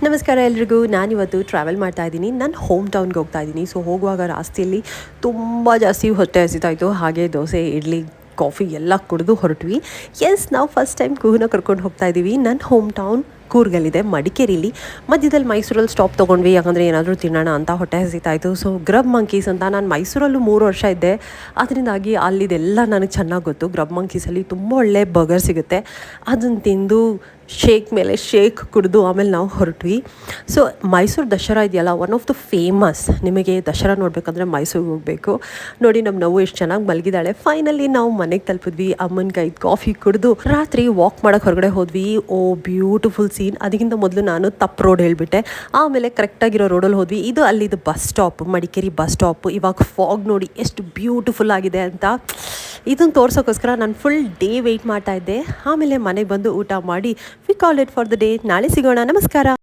ನಮಸ್ಕಾರ ಎಲ್ರಿಗೂ. ನಾನಿವತ್ತು ಟ್ರಾವೆಲ್ ಮಾಡ್ತಾ ಇದ್ದೀನಿ. ನನ್ನ ಹೋಮ್ ಟೌನ್ಗೆ ಹೋಗ್ತಾ ಇದ್ದೀನಿ. ಸೊ ಹೋಗುವಾಗ ರಾಸ್ತೆಯಲ್ಲಿ ತುಂಬ ಜಾಸ್ತಿ ಹೊಟ್ಟೆ ಹಸಿತಾಯಿತು. ಹಾಗೆ ದೋಸೆ, ಇಡ್ಲಿ, ಕಾಫಿ ಎಲ್ಲ ಕುಡಿದು ಹೊರಟ್ವಿ. ನಾವು ಫಸ್ಟ್ ಟೈಮ್ ಕೂಹನ್ನ ಕರ್ಕೊಂಡು ಹೋಗ್ತಾ ಇದ್ದೀವಿ. ನನ್ನ ಹೋಮ್ ಟೌನ್ ಕೂರ್ಗಲ್ಲಿದೆ, ಮಡಿಕೇರಿಲಿ. ಮಧ್ಯದಲ್ಲಿ ಮೈಸೂರಲ್ಲಿ ಸ್ಟಾಪ್ ತೊಗೊಂಡ್ವಿ, ಯಾಕಂದರೆ ಏನಾದರೂ ತಿನ್ನೋಣ ಅಂತ ಹೊಟ್ಟೆ ಹಸಿತಾಯಿತು. ಸೊ ಗ್ರಬ್ ಮಂಕೀಸ್ ಅಂತ, ನಾನು ಮೈಸೂರಲ್ಲೂ 3 ವರ್ಷ ಇದ್ದೆ, ಅದರಿಂದಾಗಿ ಅಲ್ಲಿದೆಲ್ಲ ನನಗೆ ಚೆನ್ನಾಗಿ ಗೊತ್ತು. ಗ್ರಬ್ ಮಂಕೀಸಲ್ಲಿ ತುಂಬ ಒಳ್ಳೆ ಬರ್ಗರ್ ಸಿಗುತ್ತೆ. ಅದನ್ನು ತಿಂದು ಶೇಕ್ ಮೇಲೆ ಶೇಕ್ ಕುಡಿದು ಆಮೇಲೆ ನಾವು ಹೊರಟ್ವಿ. ಸೊ ಮೈಸೂರು ದಸರಾ ಇದೆಯಲ್ಲ, ಒನ್ ಆಫ್ ದ ಫೇಮಸ್. ನಿಮಗೆ ದಸರಾ ನೋಡಬೇಕಂದ್ರೆ ಮೈಸೂರಿಗೆ ಹೋಗಬೇಕು. ನೋಡಿ, ನಮ್ಮ ನೋವು ಎಷ್ಟು ಚೆನ್ನಾಗಿ ಮಲಗಿದ್ದಾಳೆ. ಫೈನಲಿ ನಾವು ಮನೆಗೆ ತಲುಪಿದ್ವಿ. ಅಮ್ಮನ ಕೈ ಕಾಫಿ ಕುಡಿದು ರಾತ್ರಿ ವಾಕ್ ಮಾಡೋಕ್ಕೆ ಹೊರಗಡೆ ಹೋದ್ವಿ. Oh beautiful scene. ಅದಕ್ಕಿಂತ ಮೊದಲು ನಾನು ತಪ್ಪು ರೋಡ್ ಹೇಳಿಬಿಟ್ಟೆ. ಆಮೇಲೆ ಕರೆಕ್ಟಾಗಿರೋ ರೋಡಲ್ಲಿ ಹೋದ್ವಿ. ಇದು ಅಲ್ಲಿದು bus stop, Madikeri bus stop. ಇವಾಗ ಫಾಗ್ ನೋಡಿ ಎಷ್ಟು ಬ್ಯೂಟಿಫುಲ್ ಆಗಿದೆ ಅಂತ. ಇದನ್ನು ತೋರ್ಸೋಕ್ಕೋಸ್ಕರ ನಾನು ಫುಲ್ ಡೇ ವೆಯ್ಟ್ ಮಾಡ್ತಾ ಇದ್ದೆ. ಆಮೇಲೆ ಮನೆಗೆ ಬಂದು ಊಟ ಮಾಡಿ we call it for the day. ನಾಳೆ ಸಿಗೋಣ. ನಮಸ್ಕಾರ.